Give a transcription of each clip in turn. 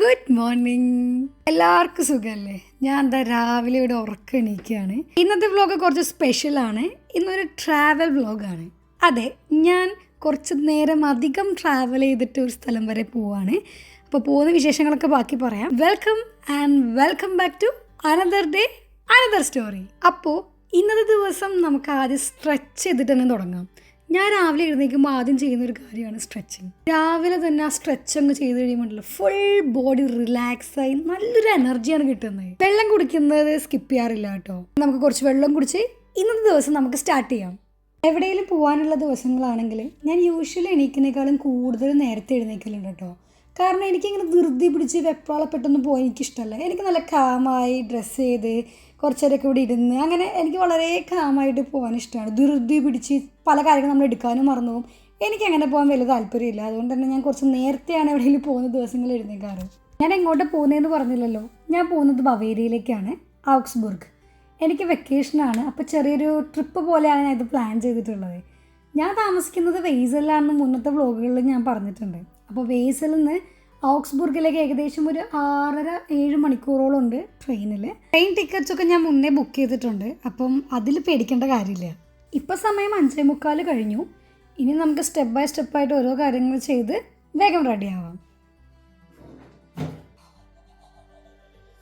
Good morning. എല്ലാവർക്കും സുഖമല്ലേ? ഞാൻ എന്താ രാവിലെ ഇവിടെ ഉറക്കം എണീക്കുകയാണ്. ഇന്നത്തെ വ്ലോഗ് കുറച്ച് സ്പെഷ്യലാണ്. ഇന്നൊരു ട്രാവൽ വ്ലോഗാണ്. അതെ, ഞാൻ കുറച്ച് നേരം അധികം ട്രാവൽ ചെയ്തിട്ട് ഒരു സ്ഥലം വരെ പോവാണ്. അപ്പോൾ പോകുന്ന വിശേഷങ്ങളൊക്കെ ബാക്കി പറയാം. Welcome back to another day another story. അപ്പോൾ ഇന്നത്തെ ദിവസം നമുക്ക് ആദ്യം സ്ട്രെച്ച് ചെയ്തിട്ട് തന്നെ തുടങ്ങാം. ഞാൻ രാവിലെ എഴുന്നേൽക്കുമ്പോൾ ആദ്യം ചെയ്യുന്നൊരു കാര്യമാണ് സ്ട്രെച്ചിങ്. രാവിലെ തന്നെ ആ സ്ട്രെച്ച് അങ്ങ് ചെയ്ത് കഴിയുമ്പോഴല്ലോ ഫുൾ ബോഡി റിലാക്സായി നല്ലൊരു എനർജിയാണ് കിട്ടുന്നത്. വെള്ളം കുടിക്കുന്നത് സ്കിപ്പ് ചെയ്യാറില്ല കേട്ടോ. നമുക്ക് കുറച്ച് വെള്ളം കുടിച്ച് ഇന്നത്തെ ദിവസം നമുക്ക് സ്റ്റാർട്ട് ചെയ്യാം. എവിടെയെങ്കിലും പോകാനുള്ള ദിവസങ്ങളാണെങ്കിൽ ഞാൻ യൂഷ്വലി എണീക്കുന്നേക്കാളും കൂടുതൽ നേരത്തെ എഴുന്നേക്കലുണ്ട് കേട്ടോ. കാരണം എനിക്കിങ്ങനെ ധൃതി പിടിച്ച് വെപ്രാളപ്പെട്ടൊന്നും പോകാൻ എനിക്കിഷ്ടമല്ല. എനിക്ക് നല്ല കാമായി ഡ്രസ്സ് ചെയ്ത് കുറച്ച് നേരമൊക്കെ ഇവിടെ ഇരുന്ന് അങ്ങനെ എനിക്ക് വളരെ കാമായിട്ട് പോകാൻ ഇഷ്ടമാണ്. ധൃതി പിടിച്ച് പല കാര്യങ്ങളും നമ്മൾ എടുക്കാനും മറന്നു പോകും. എനിക്കങ്ങനെ പോകാൻ വലിയ താല്പര്യമില്ല. അതുകൊണ്ട് തന്നെ ഞാൻ കുറച്ച് നേരത്തെയാണ് എവിടെയെങ്കിലും പോകുന്ന ദിവസങ്ങൾ എഴുന്നേക്കാറ്. ഞാൻ എങ്ങോട്ട് പോകുന്നതെന്ന് പറഞ്ഞില്ലല്ലോ. ഞാൻ പോകുന്നത് ബവേരിയയിലേക്കാണ്, ഔക്സ്ബുർഗ്. എനിക്ക് വെക്കേഷനാണ്. അപ്പോൾ ചെറിയൊരു ട്രിപ്പ് പോലെയാണ് ഞാൻ ഇത് പ്ലാൻ ചെയ്തിട്ടുള്ളത്. ഞാൻ താമസിക്കുന്നത് വെയ്സലിലാണെന്ന് മുന്നത്തെ വ്ലോഗുകളിൽ ഞാൻ പറഞ്ഞിട്ടുണ്ട്. അപ്പോൾ വെയ്സലിൽ നിന്ന് ഔക്സ്ബുർഗിലേക്ക് ഏകദേശം ഒരു 6-7 മണിക്കൂറോളം ഉണ്ട് ട്രെയിനിൽ. ട്രെയിൻ ടിക്കറ്റ്സൊക്കെ ഞാൻ മുന്നേ ബുക്ക് ചെയ്തിട്ടുണ്ട്. അപ്പം അതിൽ പേടിക്കേണ്ട കാര്യമില്ല. ഇപ്പം സമയം 5:45 കഴിഞ്ഞു. ഇനി നമുക്ക് സ്റ്റെപ്പ് ബൈ സ്റ്റെപ്പായിട്ട് ഓരോ കാര്യങ്ങൾ ചെയ്ത് വേഗം റെഡിയാവാം.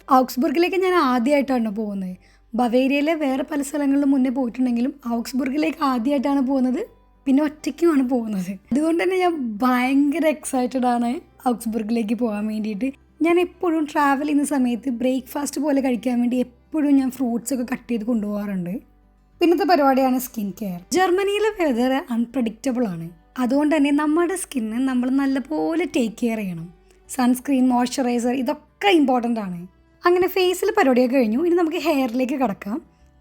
ഔക്സ്ബുർഗിലേക്ക് ഞാൻ ആദ്യമായിട്ടാണ് പോകുന്നത്. ബവേരിയയിലെ വേറെ പല സ്ഥലങ്ങളിലും മുന്നേ പോയിട്ടുണ്ടെങ്കിലും ഔക്സ്ബുർഗിലേക്ക് ആദ്യമായിട്ടാണ് പോകുന്നത്. പിന്നെ ഒറ്റയ്ക്കുമാണ് പോകുന്നത്. അതുകൊണ്ട് തന്നെ ഞാൻ ഭയങ്കര എക്സൈറ്റഡ് ആണ് ഔക്സ്ബുർഗിലേക്ക് പോകാൻ വേണ്ടിയിട്ട്. ഞാൻ എപ്പോഴും ട്രാവൽ ചെയ്യുന്ന സമയത്ത് ബ്രേക്ക്ഫാസ്റ്റ് പോലെ കഴിക്കാൻ വേണ്ടി എപ്പോഴും ഞാൻ ഫ്രൂട്ട്സ് ഒക്കെ കട്ട് ചെയ്ത് കൊണ്ടുപോകാറുണ്ട്. പിന്നത്തെ പരിപാടിയാണ് സ്കിൻ കെയർ. ജർമ്മനിയിലെ വെതർ അൺപ്രഡിക്റ്റബിൾ ആണ്. അതുകൊണ്ട് തന്നെ നമ്മുടെ സ്കിന്ന് നമ്മൾ നല്ലപോലെ ടേക്ക് കെയർ ചെയ്യണം. സൺസ്ക്രീൻ, മോയ്സ്ചറൈസർ ഇതൊക്കെ ഇമ്പോർട്ടൻ്റ് ആണ്. അങ്ങനെ ഫേസിൽ പരിപാടിയൊക്കെ കഴിഞ്ഞു. ഇനി നമുക്ക് ഹെയറിലേക്ക് കിടക്കാം.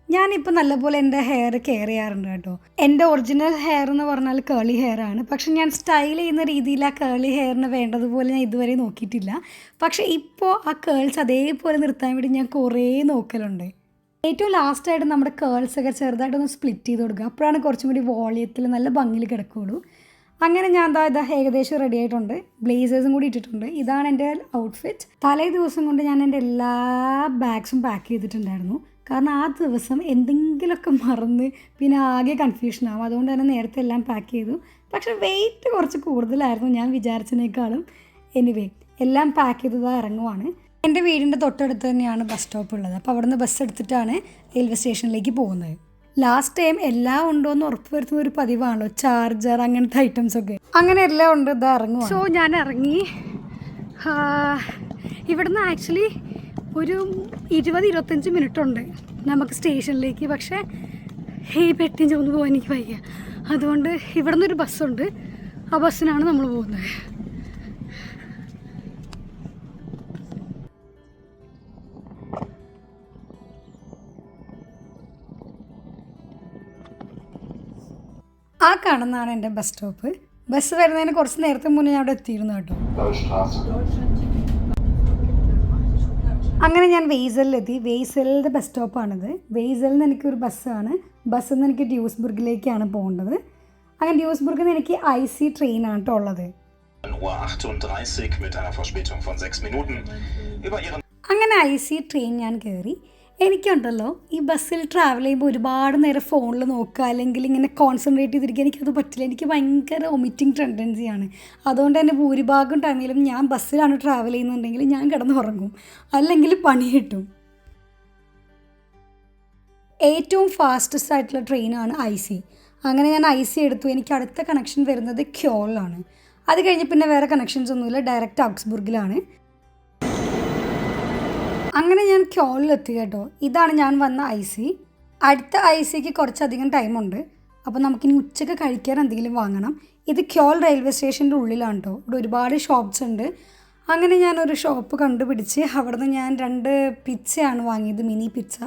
ഞാനിപ്പോൾ നല്ലപോലെ എൻ്റെ ഹെയർ കെയർ ചെയ്യാറുണ്ട് കേട്ടോ. എൻ്റെ ഒറിജിനൽ ഹെയർ എന്ന് പറഞ്ഞാൽ കേളി ഹെയർ ആണ്. പക്ഷെ ഞാൻ സ്റ്റൈൽ ചെയ്യുന്ന രീതിയിൽ ആ കേളി ഹെയറിന് വേണ്ടതുപോലെ ഞാൻ ഇതുവരെ നോക്കിയിട്ടില്ല. പക്ഷേ ഇപ്പോൾ ആ കേൾസ് അതേപോലെ നിർത്താൻ വേണ്ടി ഞാൻ കുറേ നോക്കലുണ്ട്. ഏറ്റവും ലാസ്റ്റായിട്ട് നമ്മുടെ കേൾസൊക്കെ ചെറുതായിട്ടൊന്ന് സ്പ്ലിറ്റ് ചെയ്ത് കൊടുക്കുക. അപ്പോഴാണ് കുറച്ചും കൂടി വോളിയത്തിൽ നല്ല ഭംഗിയിൽ കിടക്കുകയുള്ളൂ. അങ്ങനെ ഞാൻ ഇതാ ഏകദേശം റെഡി ആയിട്ടുണ്ട്. ബ്ലേസേഴ്സും കൂടി ഇട്ടിട്ടുണ്ട്. ഇതാണ് എൻ്റെ ഔട്ട്ഫിറ്റ്. തലേ ദിവസം കൊണ്ട് ഞാൻ എൻ്റെ എല്ലാ ബാഗ്സും പാക്ക് ചെയ്തിട്ടുണ്ടായിരുന്നു. കാരണം ആ ദിവസം എന്തെങ്കിലുമൊക്കെ മറന്ന് പിന്നെ ആകെ കൺഫ്യൂഷനാകും. അതുകൊണ്ട് തന്നെ നേരത്തെ എല്ലാം പാക്ക് ചെയ്തു. പക്ഷേ വെയിറ്റ് കുറച്ച് കൂടുതലായിരുന്നു ഞാൻ വിചാരിച്ചതിനേക്കാളും. എനിവേ എല്ലാം പാക്ക് ചെയ്തത് ഇറങ്ങുവാണ്. എൻ്റെ വീടിൻ്റെ തൊട്ടടുത്ത് തന്നെയാണ് ബസ് സ്റ്റോപ്പ് ഉള്ളത്. അപ്പോൾ അവിടെ നിന്ന് ബസ് എടുത്തിട്ടാണ് റെയിൽവേ സ്റ്റേഷനിലേക്ക് പോകുന്നത്. ലാസ്റ്റ് ടൈം എല്ലാം ഉണ്ടോ എന്ന് ഉറപ്പ് വരുത്തുന്ന ഒരു പതിവാണല്ലോ, ചാർജർ അങ്ങനത്തെ ഐറ്റംസൊക്കെ. അങ്ങനെ എല്ലാം ഉണ്ട്, ഇതാ ഇറങ്ങുക. സോ ഞാൻ ഇറങ്ങി. ഇവിടുന്ന് ആക്ച്വലി ഒരു 20-25 മിനിറ്റ് ഉണ്ട് നമുക്ക് സ്റ്റേഷനിലേക്ക്. പക്ഷേ ഈ പെട്ടിയും ചുമന്ന് പോകാൻ എനിക്ക് വയ്യ. അതുകൊണ്ട് ഇവിടെ നിന്നൊരു ബസ്സുണ്ട്. ആ ബസ്സിനാണ് നമ്മൾ പോകുന്നത്. ആ കാണുന്നതാണ് എൻ്റെ ബസ് സ്റ്റോപ്പ്. ബസ് വരുന്നതിന് കുറച്ച് നേരത്തെ മുന്നേ ഞാൻ അവിടെ എത്തിയിരുന്നു കേട്ടോ. അങ്ങനെ ഞാൻ വെയ്സലിലെത്തി. വെയ്സലിൻ്റെ ബസ് സ്റ്റോപ്പാണിത്. വെയ്സലിൽ നിന്ന് എനിക്കൊരു ബസ്സാണ്. ബസ്സിൽ നിന്ന് എനിക്ക് ഡ്യൂസ്ബുർഗിലേക്കാണ് പോകേണ്ടത്. അങ്ങനെ ഡ്യൂസ്ബുർഗിൽ നിന്ന് എനിക്ക് IC ട്രെയിനാണ് കേട്ടോ ഉള്ളത്. അങ്ങനെ IC ട്രെയിൻ ഞാൻ കയറി. എനിക്കുണ്ടല്ലോ ഈ ബസ്സിൽ ട്രാവൽ ചെയ്യുമ്പോൾ ഒരുപാട് നേരം ഫോണിൽ നോക്കുക അല്ലെങ്കിൽ ഇങ്ങനെ കോൺസെൻട്രേറ്റ് ചെയ്തിരിക്കുക എനിക്കത് പറ്റില്ല. എനിക്ക് ഭയങ്കര വൊമിറ്റിംഗ് ടെൻഡൻസിയാണ്. അതുകൊണ്ട് തന്നെ ഭൂരിഭാഗം ടൈമിലും ഞാൻ ബസ്സിലാണ് ട്രാവൽ ചെയ്യുന്നുണ്ടെങ്കിൽ ഞാൻ കിടന്നുറങ്ങും, അല്ലെങ്കിൽ പണി കിട്ടും. ഏറ്റവും ഫാസ്റ്റസ്റ്റ് ആയിട്ടുള്ള ട്രെയിനാണ് IC. അങ്ങനെ ഞാൻ IC എടുത്തു. എനിക്ക് അടുത്ത കണക്ഷൻ വരുന്നത് ക്യോളിലാണ്. അത് കഴിഞ്ഞ് പിന്നെ വേറെ കണക്ഷൻസ് ഒന്നുമില്ല, ഡയറക്റ്റ് ഔക്സ്ബുർഗിലാണ്. അങ്ങനെ ഞാൻ ക്യോളിലെത്തി കേട്ടോ. ഇതാണ് ഞാൻ വന്ന IC. അടുത്ത ICക്ക് കുറച്ചധികം ടൈമുണ്ട്. അപ്പോൾ നമുക്കിനി ഉച്ചയ്ക്ക് കഴിക്കാൻ എന്തെങ്കിലും വാങ്ങണം. ഇത് ക്യോൾ റെയിൽവേ സ്റ്റേഷൻ്റെ ഉള്ളിലാണ് കേട്ടോ. ഇവിടെ ഒരുപാട് ഷോപ്സ് ഉണ്ട്. അങ്ങനെ ഞാനൊരു ഷോപ്പ് കണ്ടുപിടിച്ച് അവിടെ നിന്ന് ഞാൻ 2 പിzzയാണ് വാങ്ങിയത്, മിനി പിസ്സ.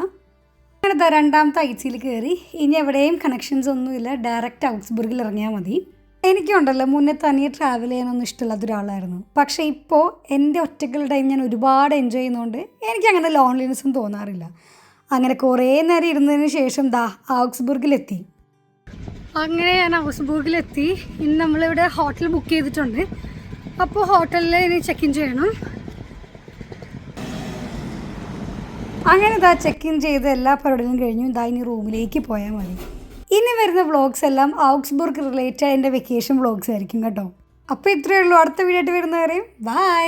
അങ്ങനെ രണ്ടാമത്തെ ICയിൽ കയറി. ഇനി എവിടെയും കണക്ഷൻസ് ഒന്നുമില്ല, ഡയറക്റ്റ് ഔക്സ്ബുർഗിൽ ഇറങ്ങിയാൽ മതി. എനിക്കുണ്ടല്ലോ മുന്നേ തനിയെ ട്രാവൽ ചെയ്യാനൊന്നും ഇഷ്ടമില്ലാത്ത ഒരാളായിരുന്നു. പക്ഷേ ഇപ്പോൾ എൻ്റെ ഒറ്റയ്ക്കുള്ള ടൈം ഞാൻ ഒരുപാട് എൻജോയ് ചെയ്യുന്നതുകൊണ്ട് എനിക്കങ്ങനെ ലോൺലിനെസ്സും തോന്നാറില്ല. അങ്ങനെ കുറേ നേരം ഇരുന്നതിന് ശേഷം ഔക്സ്ബുർഗിലെത്തി. അങ്ങനെ ഞാൻ ഔക്സ്ബുർഗിലെത്തി. ഇനി നമ്മളിവിടെ ഹോട്ടൽ ബുക്ക് ചെയ്തിട്ടുണ്ട്. അപ്പോൾ ഹോട്ടലിൽ ഇനി ചെക്ക് ഇൻ ചെയ്യണം. അങ്ങനെ ഇതാ ചെക്ക് ഇൻ ചെയ്ത് എല്ലാ പരിപാടികളും കഴിഞ്ഞു. ഇതാ ഇനി റൂമിലേക്ക് പോയാൽ മതി. ഇനി വരുന്ന വ്ളോഗ്സ് എല്ലാം ഔഗ്സ്ബുർഗ് റിലേറ്റഡ് എൻ്റെ വെക്കേഷൻ വ്ളോഗ്സ് ആയിരിക്കും കേട്ടോ. അപ്പോൾ ഇത്രയേ ഉള്ളൂ. അടുത്ത വീഡിയോ ആയിട്ട് വരുന്നവരെയും ബൈ.